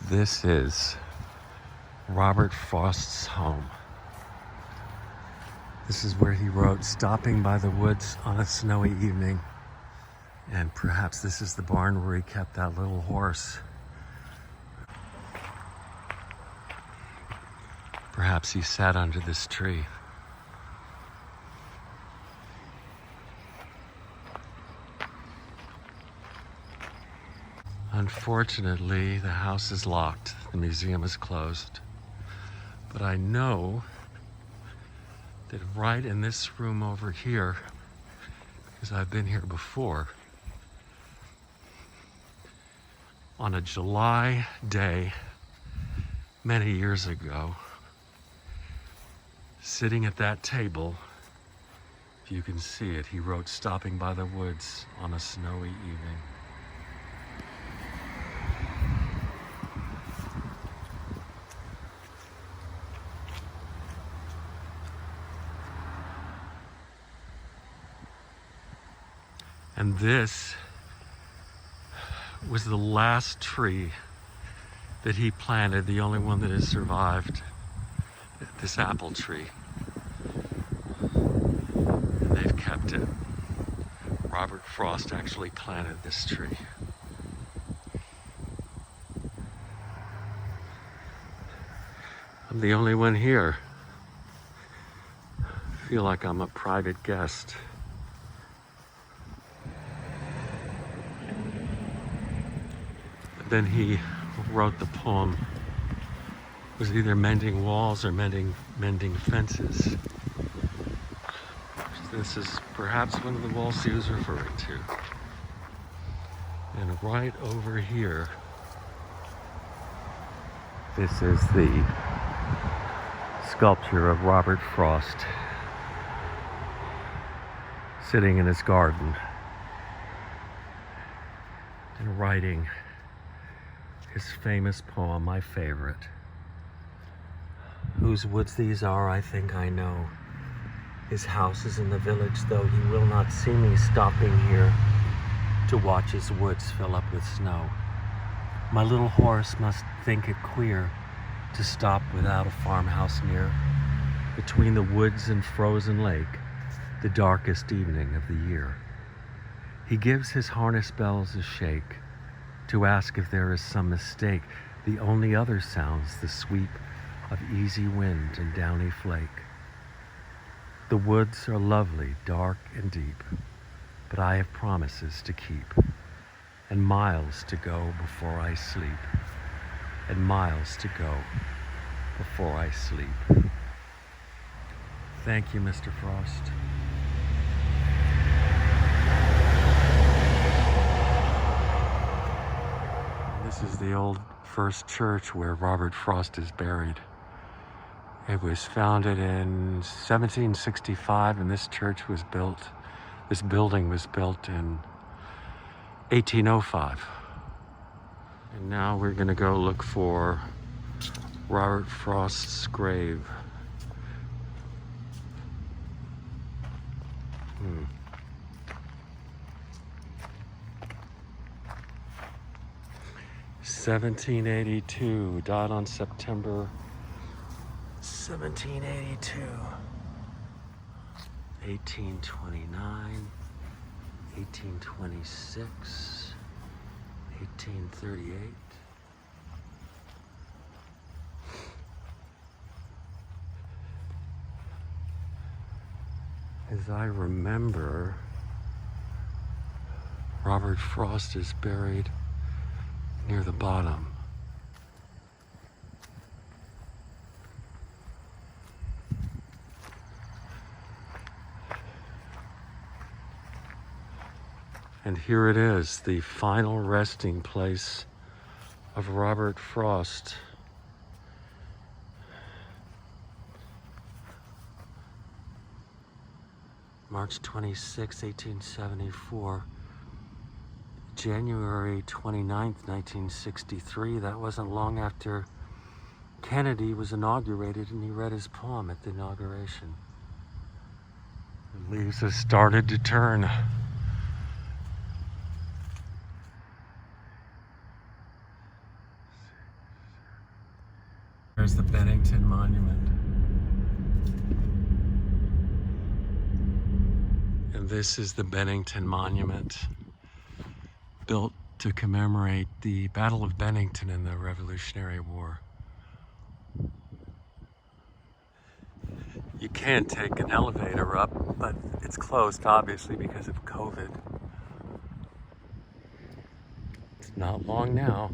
This is Robert Frost's home. This is where he wrote Stopping by the Woods on a Snowy Evening. And perhaps this is the barn where he kept that little horse. Perhaps he sat under this tree. Unfortunately, the house is locked. The museum is closed. But I know that right in this room over here, because I've been here before, on a July day many years ago, sitting at that table, if you can see it, he wrote Stopping by the Woods on a Snowy Evening. And this was the last tree that he planted, the only one that has survived, this apple tree. And they've kept it. Robert Frost actually planted this tree. I'm the only one here. I feel like I'm a private guest. Then he wrote the poem. It was either mending walls or mending fences. This is perhaps one of the walls he was referring to. And right over here, this is the sculpture of Robert Frost sitting in his garden and writing his famous poem, my favorite. Whose woods these are, I think I know. His house is in the village, though he will not see me stopping here to watch his woods fill up with snow. My little horse must think it queer to stop without a farmhouse near, between the woods and frozen lake, the darkest evening of the year. He gives his harness bells a shake to ask if there is some mistake. The only other sounds the sweep of easy wind and downy flake. The woods are lovely, dark and deep, but I have promises to keep, and miles to go before I sleep, and miles to go before I sleep. Thank you, Mr. Frost. This is the old First Church where Robert Frost is buried. It was founded in 1765, and this building was built in 1805. And now we're gonna go look for Robert Frost's grave. 1782, died on September 1782. 1829, 1826, 1838. As I remember, Robert Frost is buried near the bottom. And here it is, the final resting place of Robert Frost. March 26, 1874. January 29th, 1963. That wasn't long after Kennedy was inaugurated, and he read his poem at the inauguration. The leaves have started to turn. there's the Bennington Monument. And this is the Bennington Monument, built to commemorate the Battle of Bennington in the Revolutionary War. You can take an elevator up, but it's closed obviously because of COVID. It's not long now.